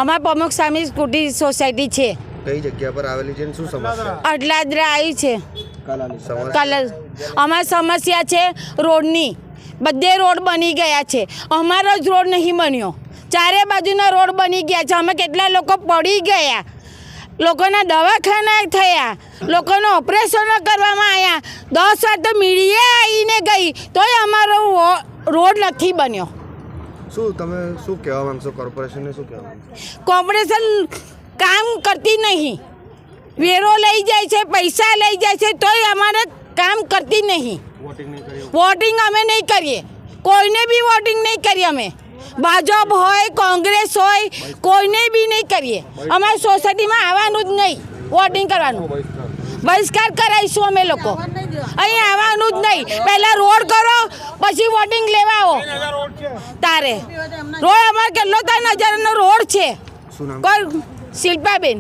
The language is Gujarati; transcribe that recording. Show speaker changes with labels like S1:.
S1: અમારા પ્રમુખ સ્વામી કુટીર સોસાયટી છે.
S2: કઈ જગ્યા પર આવેલી છે શું સમસ્યા?
S1: અડલાદરા આવી છે. કલર અમારી સમસ્યા છે રોડની. બધે રોડ બની ગયા છે, અમારો જ રોડ નહીં બન્યો. ચારે બાજુના રોડ બની ગયા છે. અમે કેટલા લોકો પડી ગયા, લોકોના દવાખાના થયા, લોકોના ઓપરેશનો કરવામાં આવ્યા. 10 વાર તો મીડિયા આવીને ગઈ તોય અમારો રોડ નથી બન્યો.
S2: શું તમે શું કહેવા માંગશો? કોર્પોરેશનને શું કહેવા માંગશો?
S1: કોર્પોરેશન કામ કરતી નહીં, વેરો લઈ જાય છે, પૈસા લઈ જાય છે, તોય અમારે કામ કરતી નહીં. વોટિંગ અમે નહીં કરીએ, કોઈને બી વોટિંગ નહીં કરીએ. અમે ભાજપ હોય, કોંગ્રેસ હોય, કોઈને બી નહીં કરીએ. અમારી સોસાયટીમાં આવવાનું જ નહીં, વોટિંગ કરવાનું. બહિષ્કાર કરાવીશું અમે લોકો. અહીં આવવાનું જ નહીં. પહેલાં રોડ કરો, પછી વોટિંગ લેવા આવો. તારે રોડ અમારે કેટલો 3,000નો રોડ છે.
S2: શું નામ?
S1: કોઈ શિલ્પાબેન.